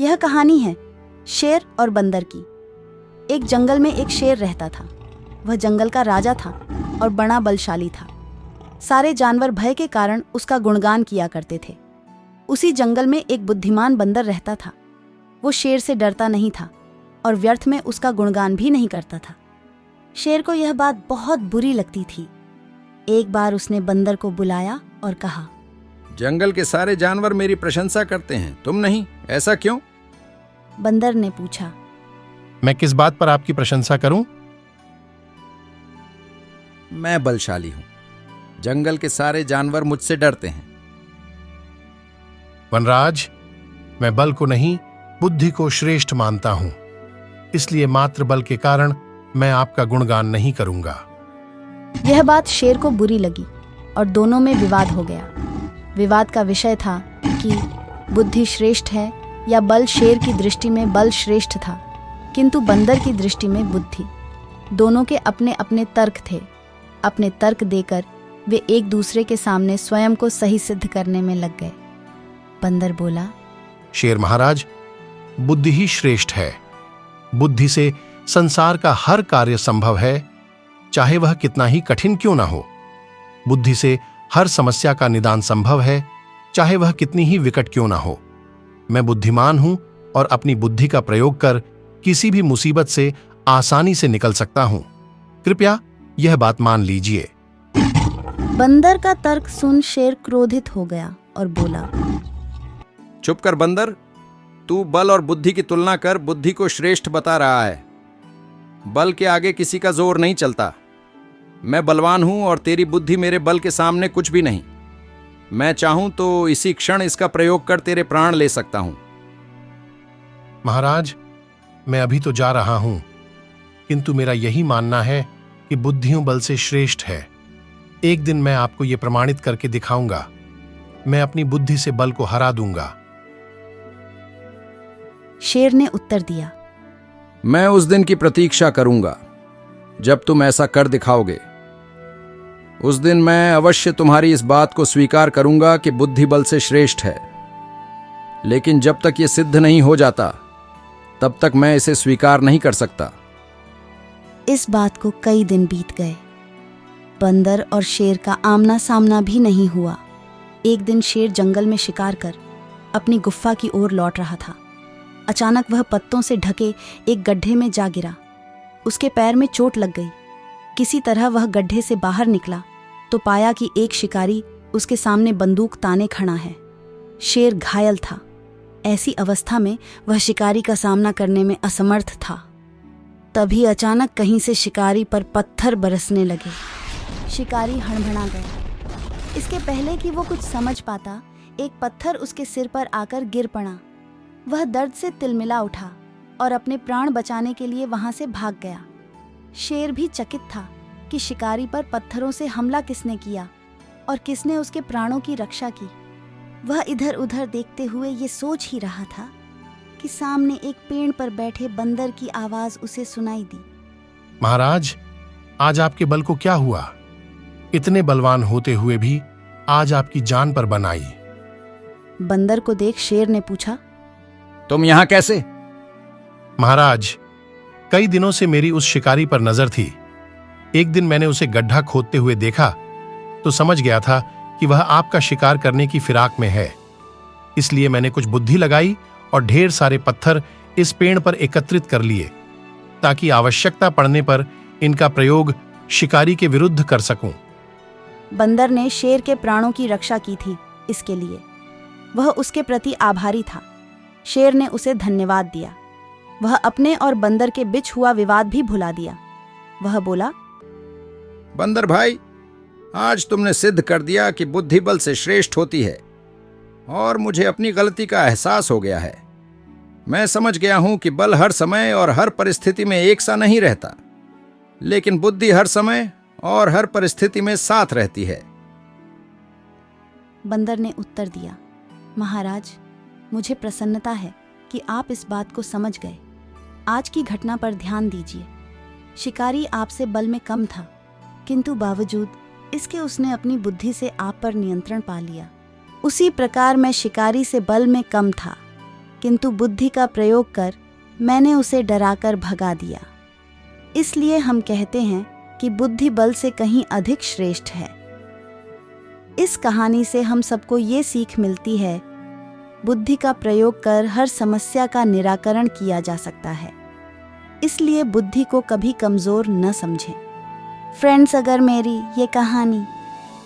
यह कहानी है शेर और बंदर की। एक जंगल में एक शेर रहता था। वह जंगल का राजा था और बड़ा बलशाली था। सारे जानवर भय के कारण उसका गुणगान किया करते थे। उसी जंगल में एक बुद्धिमान बंदर रहता था। वो शेर से डरता नहीं था और व्यर्थ में उसका गुणगान भी नहीं करता था। शेर को यह बात बहुत बुरी लगती थी। एक बार उसने बंदर को बुलाया और कहा, जंगल के सारे जानवर मेरी प्रशंसा करते हैं, तुम नहीं, ऐसा क्यों? बंदर ने पूछा, मैं किस बात पर आपकी प्रशंसा करूं? मैं बलशाली हूं। जंगल के सारे जानवर मुझसे डरते हैं। वनराज, मैं बल को नहीं, बुद्धि को श्रेष्ठ मानता हूं। इसलिए मात्र बल के कारण मैं आपका गुणगान नहीं करूंगा। यह बात शेर को बुरी लगी और दोनों में विवाद हो गया। विवाद का विषय था कि बुद्धि श्रेष्ठ है या बल। शेर की दृष्टि में बल श्रेष्ठ था, किंतु बंदर की दृष्टि में बुद्धि। दोनों के अपने अपने तर्क थे। अपने तर्क देकर वे एक दूसरे के सामने स्वयं को सही सिद्ध करने में लग गए। बंदर बोला, शेर महाराज, बुद्धि ही श्रेष्ठ है। बुद्धि से संसार का हर कार्य संभव है, चाहे वह कितना ही कठिन क्यों ना हो। बुद्धि से हर समस्या का निदान संभव है, चाहे वह कितनी ही विकट क्यों ना हो। मैं बुद्धिमान हूं और अपनी बुद्धि का प्रयोग कर किसी भी मुसीबत से आसानी से निकल सकता हूं। कृपया यह बात मान लीजिए। बंदर का तर्क सुन शेर क्रोधित हो गया और बोला, चुप कर बंदर, तू बल और बुद्धि की तुलना कर बुद्धि को श्रेष्ठ बता रहा है। बल के आगे किसी का जोर नहीं चलता। मैं बलवान हूं और तेरी बुद्धि मेरे बल के सामने कुछ भी नहीं। मैं चाहूं तो इसी क्षण इसका प्रयोग कर तेरे प्राण ले सकता हूं। महाराज, मैं अभी तो जा रहा हूं, किंतु मेरा यही मानना है कि बुद्धियों बल से श्रेष्ठ है। एक दिन मैं आपको यह प्रमाणित करके दिखाऊंगा। मैं अपनी बुद्धि से बल को हरा दूंगा। शेर ने उत्तर दिया, मैं उस दिन की प्रतीक्षा करूंगा जब तुम ऐसा कर दिखाओगे। उस दिन मैं अवश्य तुम्हारी इस बात को स्वीकार करूंगा कि बुद्धि बल से श्रेष्ठ है। लेकिन जब तक यह सिद्ध नहीं हो जाता, तब तक मैं इसे स्वीकार नहीं कर सकता। इस बात को कई दिन बीत गए। बंदर और शेर का आमना सामना भी नहीं हुआ। एक दिन शेर जंगल में शिकार कर अपनी गुफा की ओर लौट रहा था। अचानक वह पत्तों से ढके एक गड्ढे में जा गिरा। उसके पैर में चोट लग गई। किसी तरह वह गड्ढे से बाहर निकला तो पाया कि एक शिकारी उसके सामने बंदूक ताने खड़ा है। शेर घायल था। ऐसी अवस्था में वह शिकारी का सामना करने में असमर्थ था। तभी अचानक कहीं से शिकारी पर पत्थर बरसने लगे। शिकारी हड़बड़ा गया। इसके पहले कि वो कुछ समझ पाता, एक पत्थर उसके सिर पर आकर गिर पड़ा। वह दर्द से तिलमिला उठा और अपने प्राण बचाने के लिए वहां से भाग गया। शेर भी चकित था कि शिकारी पर पत्थरों से हमला किसने किया और किसने उसके प्राणों की रक्षा की। वह इधर उधर देखते हुए ये सोच ही रहा था कि सामने एक पेड़ पर बैठे बंदर की आवाज उसे सुनाई दी। महाराज, आज आपके बल को क्या हुआ? इतने बलवान होते हुए भी आज आपकी जान पर बन आई। बंदर को देख शेर ने पूछा, तुम यहां कैसे? महाराज, कई दिनों से मेरी उस शिकारी पर नजर थी। एक दिन मैंने उसे गड्ढा खोदते हुए देखा तो समझ गया था कि वह आपका शिकार करने की फिराक में है। इसलिए मैंने कुछ बुद्धि लगाई और ढेर सारे पत्थर इस पेड़ पर एकत्रित कर लिए ताकि आवश्यकता पड़ने पर इनका प्रयोग शिकारी के विरुद्ध कर सकूं। बंदर ने शेर के प्राणों की रक्षा की थी, इसके लिए वह उसके प्रति आभारी था। शेर ने उसे धन्यवाद दिया। वह अपने और बंदर के बीच हुआ विवाद भी भुला दिया। वह बोला, बंदर भाई, आज तुमने सिद्ध कर दिया कि बुद्धि बल से श्रेष्ठ होती है और मुझे अपनी गलती का एहसास हो गया है। मैं समझ गया हूं कि बल हर समय और हर परिस्थिति में एक सा नहीं रहता, लेकिन बुद्धि हर समय और हर परिस्थिति में साथ रहती है। बंदर ने उत्तर दिया, महाराज, मुझे प्रसन्नता है कि आप इस बात को समझ गए। आज की घटना पर ध्यान दीजिए। शिकारी आपसे बल में कम था, किंतु बावजूद इसके उसने अपनी बुद्धि से आप पर नियंत्रण पा लिया। उसी प्रकार मैं शिकारी से बल में कम था, किंतु बुद्धि का प्रयोग कर मैंने उसे डराकर भगा दिया। इसलिए हम कहते हैं कि बुद्धि बल से कहीं अधिक श्रेष्ठ है। इस कहानी से हम सबको ये सीख मिलती है, बुद्धि का प्रयोग कर हर समस्या का निराकरण किया जा सकता है। इसलिए बुद्धि को कभी कमज़ोर न समझें। फ्रेंड्स, अगर मेरी ये कहानी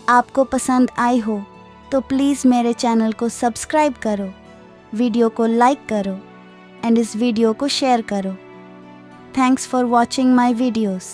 आपको पसंद आई हो तो प्लीज़ मेरे चैनल को सब्सक्राइब करो, वीडियो को लाइक करो एंड इस वीडियो को शेयर करो। Thanks for watching my videos.